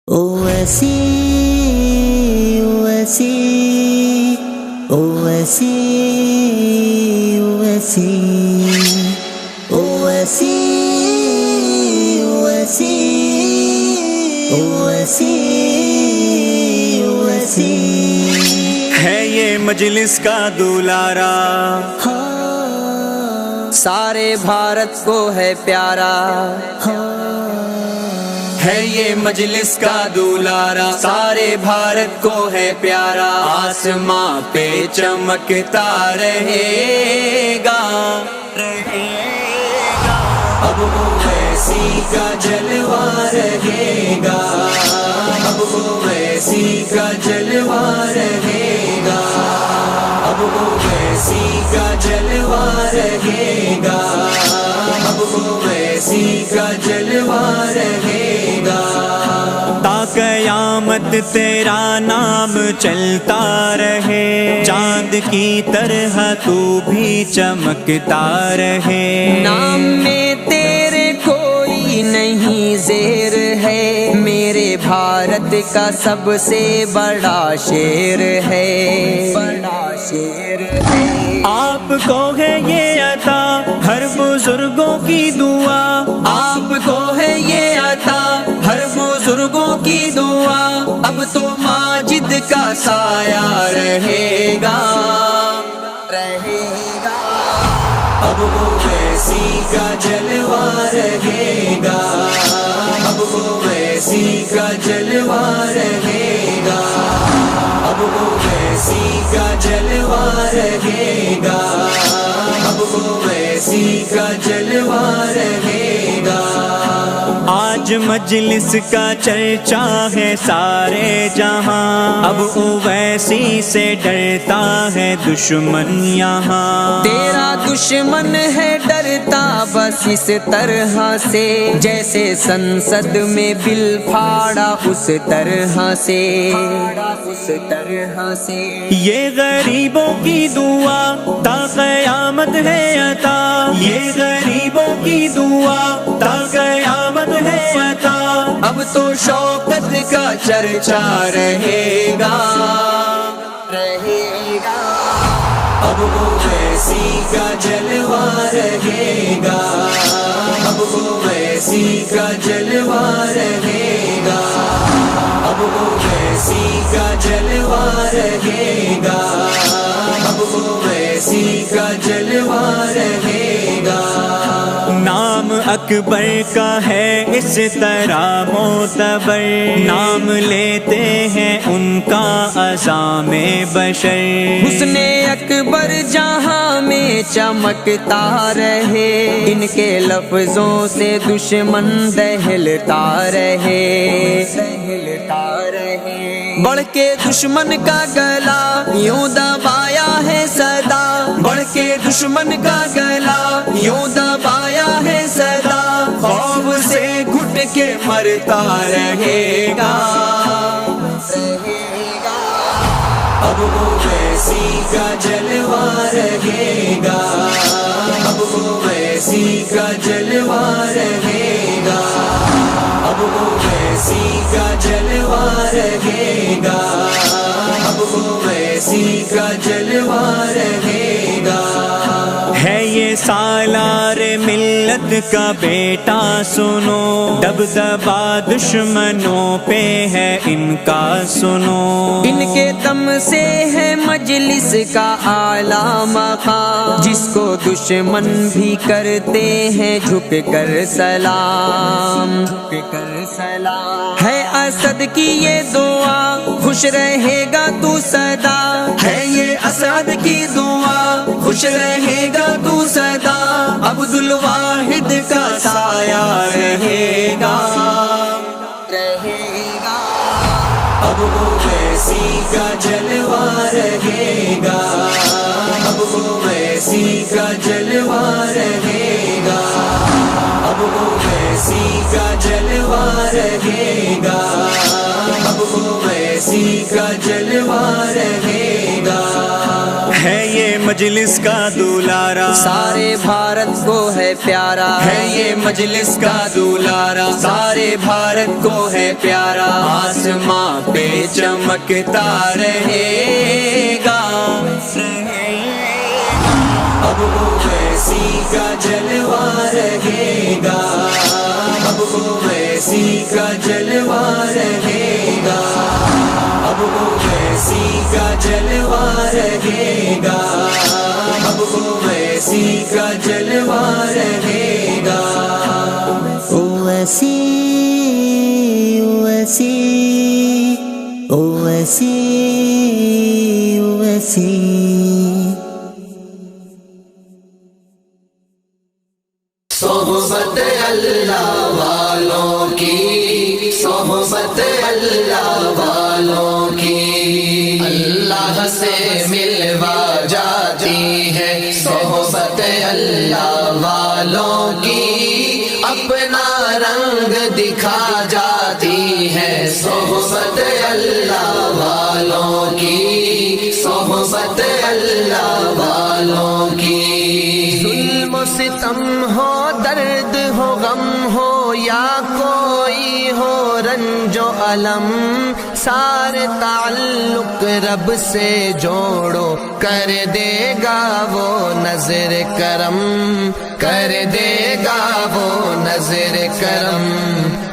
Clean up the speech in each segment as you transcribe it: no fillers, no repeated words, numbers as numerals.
اویسی اویسی اویسی اویسی اویسی اویسی اویسی اویسی ہے یہ مجلس کا دولارا، سارے بھارت کو ہے پیارا، ہے یہ مجلس کا دولارا، سارے بھارت کو ہے پیارا، آسماں پہ چمکتا رہے گا، اب اویسی کا جلوہ رہے گا، اب اویسی کا جلوہ رہے گا، اب اویسی کا جلوہ رہے گا، اب اویسی کا جلوہ رہے گا، تا قیامت تیرا نام چلتا رہے، چاند کی طرح تو بھی چمکتا رہے، نام میں تیرے کوئی نہیں زیر ہے، میرے بھارت کا سب سے بڑا شیر ہے، بڑا شیر ہے، آپ کو ہے یہ عطا ہر بزرگوں کی دعا، آپ کو ہے یہ عطا ہر بزرگوں کی دعا، اب تو ماجد کا سایہ رہے گا، رہے گا، اب اویسی کا جلوہ رہے گا، اب اویسی کا جلوہ رہے گا، اب اویسی کا جلوہ رہے گا، اب اویسی کا جلوہ رہے گا، آج مجلس کا چرچا ہے سارے جہاں، اب اویسی سے ڈرتا ہے دشمن یہاں، تیرا دشمن ہے ڈرتا بس اس طرح سے، جیسے سنسد میں بل پھاڑا اس طرح سے، اس طرح سے، یہ غریبوں کی دعا تا قیامت ہے عطا، یہ غریبوں کی دعا تا قیامت ہے عطا، اب تو شوکت کا چرچا رہے گا، رہے گا، اب اویسی کا جلوہ رہے گا، اب اویسی کا جلوہ رہے گا، اب اویسی کا جلوہ رہے گا، اب اویسی کا جلوہ رہے گا، نام اکبر کا ہے اس طرح معتبر، نام لیتے ہیں ان کا عظام بشر، حسن اکبر جہاں میں چمکتا رہے، ان کے لفظوں سے دشمن دہلتا رہے، دہلتا رہے، بڑھ کے دشمن کا گلا یوں دبایا ہے صدا، بڑھ کے دشمن کا گلا یوں دبایا ہے صدا، خوف سے گھٹ کے مرتا رہے گا، رہے گا، اب اویسی کا جلوہ رہے گا، اب اویسی کا جلوہ رہے گا، اب اویسی کا جلوہ رہے گا، اب اویسی کا جلوہ رہے گا، ہے یہ سالار ملت کا بیٹا سنو، دبدبا دشمنوں پہ ہے ان کا سنو، ان کے دم سے ہے مجلس کا اعلیٰ مقام، جس کو دشمن بھی کرتے ہیں جھک کر سلام، جھک کر سلام، ہے اسد کی یہ دعا خوش رہے گا تو سدا، ہے یہ اسد کی دعا خوش رہے گا تو سدا، عبد الواحد کا سایہ رہے گا، رہے گا، اب اویسی کا جلوہ رہے گا، اب اویسی کا جلوہ رہے گا، اب اویسی کا جلوہ رہے گا، اب اویسی کا جلوہ رہے گا، ہے یہ مجلس کا دولارا سارے بھارت کو ہے پیارا ہے یہ مجلس کا دولارا، سارے بھارت کو ہے پیارا، آسماں پہ چمکتا رہے گا، اب اویسی کا جلوہ رہے گا، اب اویسی کا جلوہ رہے گا، اب اویسی کا جلوہ رہے گا، اب اویسی کا جلوہ رہے گا۔ اویسی اویسی اویسی اویسی صحبت اللہ والوں کی، صحبت اللہ والوں کی اللہ سے ملوا جاتی ہے، صحبت اللہ والوں کی اپنا رنگ دکھا جاتی ہے، صحبت اللہ والوں کی، صحبت اللہ والوں کی۔ ظلم و ستم ہو، درد ہو، غم ہو، یا کوئی ہو رنج و الم، سارے تعلق رب سے جوڑو، کر دے گا وہ نظر کرم، کر دے گا وہ نظر کرم۔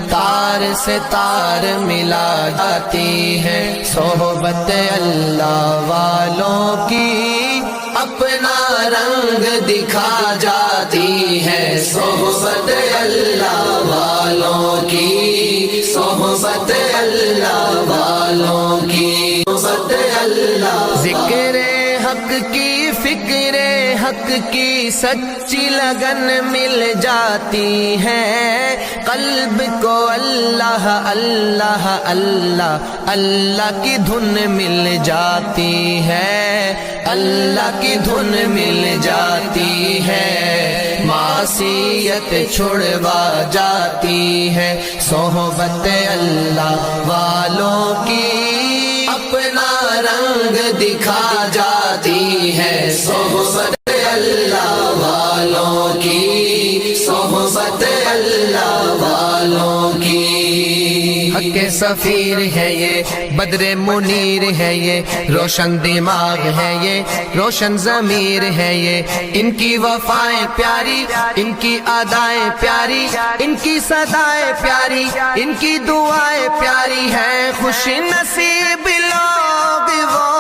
تار سے تار ملا جاتی ہے صحبت اللہ والوں کی، اپنا رنگ دکھا جاتی ہے صحبت اللہ والوں کی، صحبت اللہ والوں کی، صحبت اللہ۔ ذکر حق کی، فکر حق کی سچی لگن مل جاتی ہے، قلب کو اللہ اللہ اللہ اللہ کی دھن مل جاتی ہے، اللہ کی دھن مل جاتی ہے، معصیت چھڑوا جاتی ہے صحبت اللہ والوں کی، اپنا رنگ دکھا جاتی ہے صحبت اللہ والوں کی، صحبت اللہ والوں کی۔ حق کے سفیر ہے یہ، بدر منیر ہے یہ، روشن دماغ ہے یہ، روشن ضمیر ہے یہ، ان کی وفائیں پیاری، ان کی ادائیں پیاری، ان کی صدائیں پیاری، ان کی دعائیں پیاری ہے، خوش نصیب لوگ وہ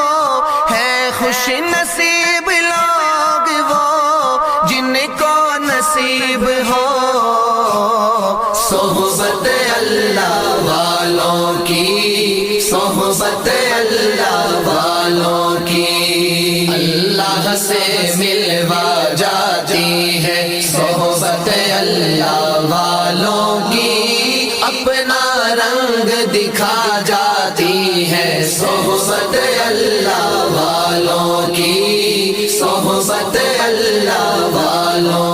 ہے، خوش نصیب لوگ وہ جن کو نصیب ہو صحبت اللہ والوں کی، صحبت اللہ والوں کی اللہ سے ملوا جاتی ہے صحبت اللہ والوں کی، اپنا رنگ دکھا جاتی ہے صحبت اللہ والوں کی، صحبت اللہ والوں